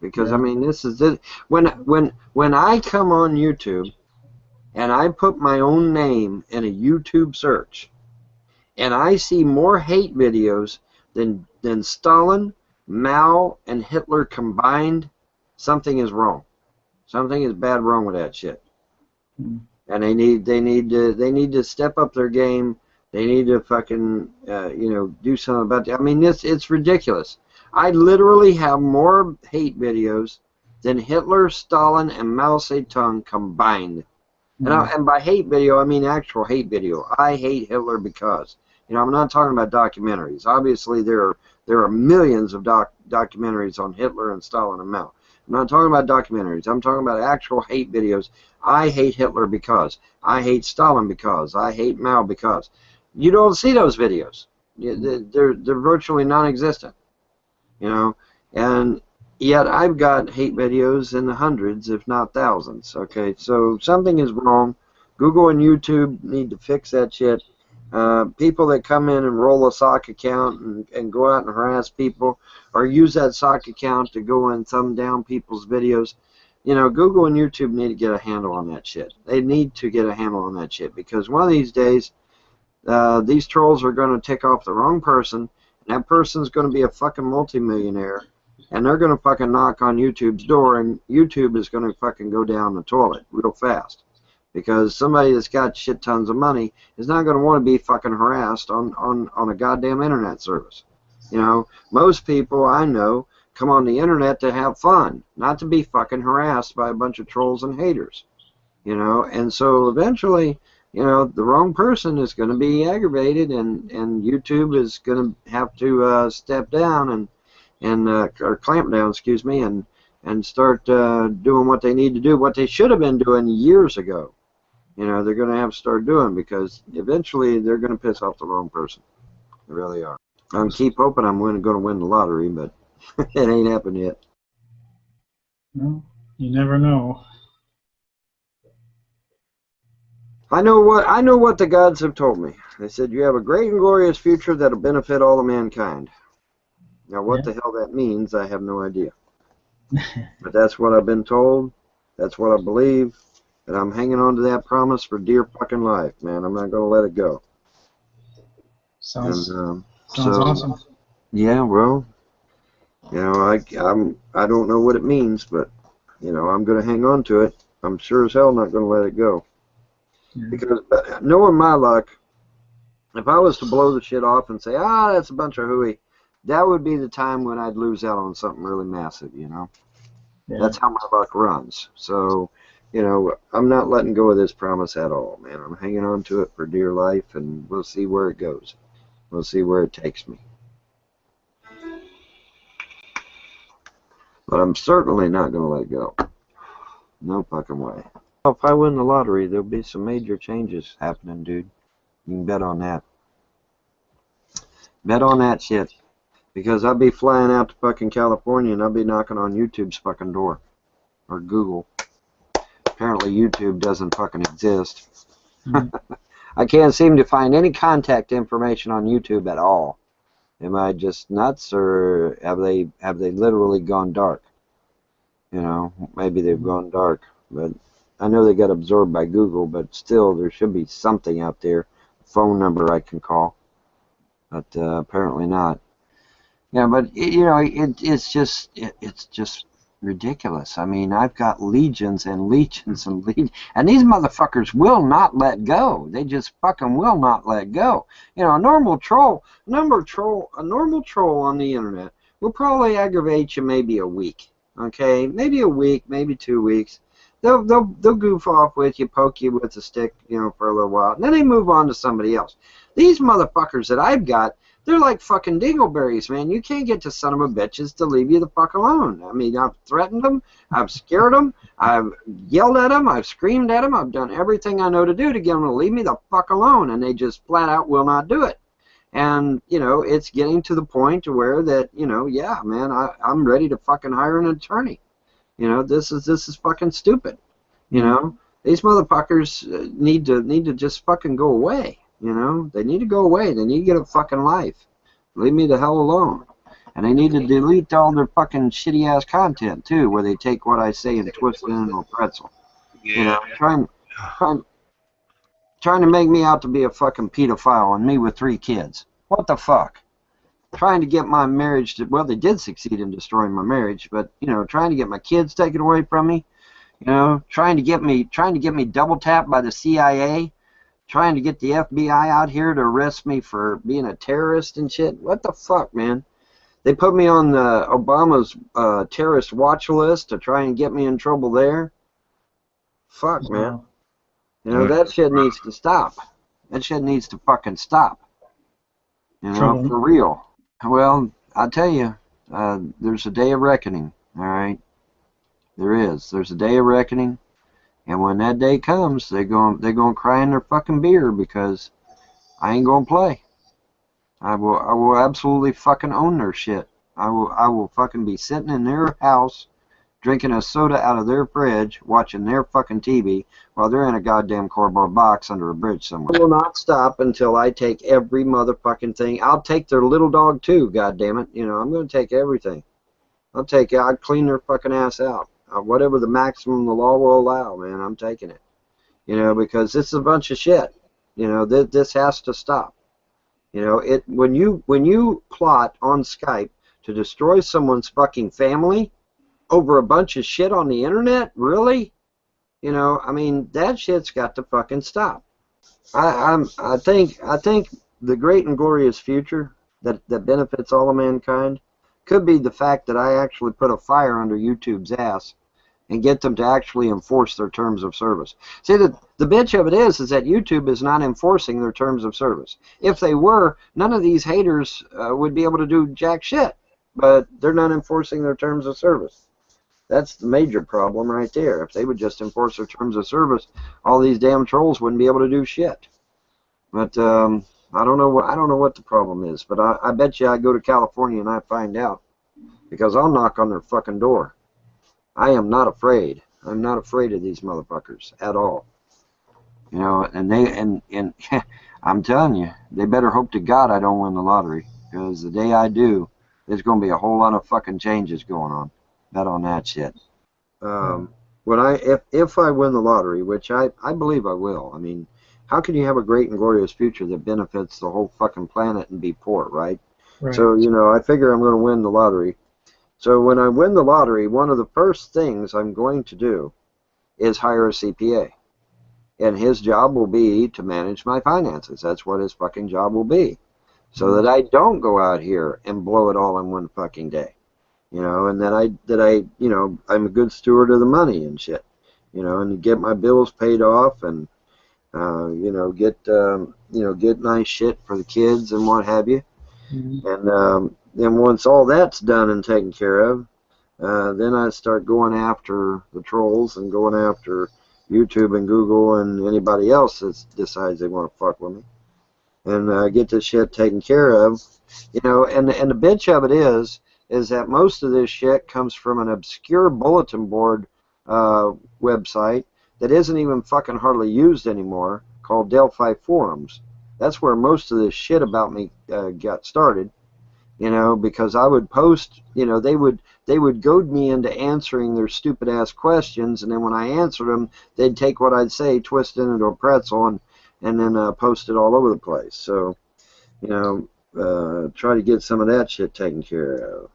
because I mean this is it. When I come on YouTube and I put my own name in a YouTube search, and I see more hate videos than Stalin, Mao, and Hitler combined, something is wrong. Something is bad wrong with that shit. And they need to step up their game. They need to fucking do something about that. I mean, it's ridiculous. I literally have more hate videos than Hitler, Stalin, and Mao Zedong combined. And by hate video, I mean actual hate video. I hate Hitler because. I'm not talking about documentaries. Obviously, there are millions of documentaries on Hitler and Stalin and Mao. I'm not talking about documentaries. I'm talking about actual hate videos. I hate Hitler because. I hate Stalin because. I hate Mao because. You don't see those videos. They're virtually non-existent. And yet I've got hate videos in the hundreds, if not thousands. Okay, so something is wrong. Google and YouTube need to fix that shit. People that come in and roll a sock account and go out and harass people or use that sock account to go and thumb down people's videos, Google and YouTube need to get a handle on that shit. They need to get a handle on that shit because one of these days these trolls are going to tick off the wrong person, and that person's going to be a fucking multimillionaire, and they're going to fucking knock on YouTube's door, and YouTube is going to fucking go down the toilet real fast. Because somebody that's got shit tons of money is not going to want to be fucking harassed on a goddamn internet service. Most people I know come on the internet to have fun, not to be fucking harassed by a bunch of trolls and haters. And so eventually, the wrong person is going to be aggravated, and YouTube is going to have to step down or clamp down, excuse me, and start doing what they need to do, what they should have been doing years ago. They're going to have to start doing because eventually they're going to piss off the wrong person. They really are. I keep hoping I'm going to win the lottery, but it ain't happened yet. Well, you never know. I know what the gods have told me. They said you have a great and glorious future that'll benefit all of mankind. Now, what the hell that means, I have no idea. But that's what I've been told. That's what I believe. And I'm hanging on to that promise for dear fucking life, man. I'm not going to let it go. Sounds awesome. Yeah, well, I don't know what it means, but, I'm going to hang on to it. I'm sure as hell not going to let it go. Yeah. Because knowing my luck, if I was to blow the shit off and say, that's a bunch of hooey, that would be the time when I'd lose out on something really massive, Yeah. That's how my luck runs. So, I'm not letting go of this promise at all, man. I'm hanging on to it for dear life, and we'll see where it goes. We'll see where it takes me. But I'm certainly not going to let it go. No fucking way. If I win the lottery, there'll be some major changes happening, dude. You can bet on that. Bet on that shit. Because I'll be flying out to fucking California, and I'll be knocking on YouTube's fucking door. Or Google. Apparently YouTube doesn't fucking exist. I can't seem to find any contact information on YouTube at all. Am I just nuts, or have they literally gone dark? Maybe they've gone dark, but I know they got absorbed by Google, but still there should be something out there, a phone number I can call, but apparently not. Yeah, but it's just ridiculous. I mean, I've got legions and legions and legions, and these motherfuckers will not let go. They just fucking will not let go. A normal troll on the internet will probably aggravate you maybe a week. Okay, maybe a week, maybe 2 weeks. They'll goof off with you, poke you with a stick, for a little while, and then they move on to somebody else. These motherfuckers that I've got, they're like fucking dingleberries, man. You can't get to son of a bitches to leave you the fuck alone. I mean, I've threatened them, I've scared them, I've yelled at them, I've screamed at them, I've done everything I know to do to get them to leave me the fuck alone, and they just flat out will not do it. And, it's getting to the point to where that, yeah, man, I'm ready to fucking hire an attorney. This is fucking stupid. These motherfuckers need to just fucking go away. They need to go away. They need to get a fucking life. Leave me the hell alone. And they need to delete all their fucking shitty ass content too, where they take what I say and twist it into a pretzel. Yeah. You know, trying to make me out to be a fucking pedophile, and me with 3 kids. What the fuck? Trying to get my marriage to, well, they did succeed in destroying my marriage, but you know, trying to get my kids taken away from me. You know, trying to get me double tapped by the CIA, trying to get the FBI out here to arrest me for being a terrorist and shit. What the fuck, man? They put me on the Obama's terrorist watch list to try and get me in trouble there. Fuck, man. You know, that shit needs to stop. That shit needs to fucking stop. You know, for real. Well, I tell you, there's a day of reckoning, all right? There is. There's a day of reckoning, and when that day comes, they're going cry in their fucking beer because I ain't going to play. I will absolutely fucking own their shit. I will fucking be sitting in their house, drinking a soda out of their fridge, watching their fucking TV while they're in a goddamn cardboard box under a bridge somewhere. I will not stop until I take every motherfucking thing. I'll take their little dog too, goddammit. You know, I'm going to take everything. I'll clean their fucking ass out. Whatever the maximum the law will allow, man, I'm taking it. You know, because this is a bunch of shit. You know, this has to stop. You know, when you plot on Skype to destroy someone's fucking family over a bunch of shit on the internet, really? You know, I mean, that shit's got to fucking stop. I think the great and glorious future that benefits all of mankind could be the fact that I actually put a fire under YouTube's ass and get them to actually enforce their terms of service. See, the bitch of it is that YouTube is not enforcing their terms of service. If they were, none of these haters would be able to do jack shit. But they're not enforcing their terms of service. That's the major problem right there. If they would just enforce their terms of service, all these damn trolls wouldn't be able to do shit. But I don't know what the problem is. But I bet you I go to California and I find out, because I'll knock on their fucking door. I am not afraid. I'm not afraid of these motherfuckers at all. You know, and I'm telling you, they better hope to God I don't win the lottery, because the day I do, there's going to be a whole lot of fucking changes going on. Bet on that shit. If I win the lottery, which I believe I will. I mean, how can you have a great and glorious future that benefits the whole fucking planet and be poor, right? So, you know, I figure I'm going to win the lottery. So when I win the lottery, one of the first things I'm going to do is hire a CPA. And his job will be to manage my finances. That's what his fucking job will be. So that I don't go out here and blow it all in one fucking day. You know, and that I you know, I'm a good steward of the money and shit. You know, and get my bills paid off and you know, get nice shit for the kids and what have you. And then once all that's done and taken care of, then I start going after the trolls and going after YouTube and Google and anybody else that decides they want to fuck with me, and get this shit taken care of. You know, and the bitch of it is that most of this shit comes from an obscure bulletin board website that isn't even fucking hardly used anymore, called Delphi Forums. That's where most of this shit about me got started. You know, because I would post, you know, they would goad me into answering their stupid ass questions, and then when I answered them, they'd take what I'd say, twist it into a pretzel, and then post it all over the place. So, you know, try to get some of that shit taken care of.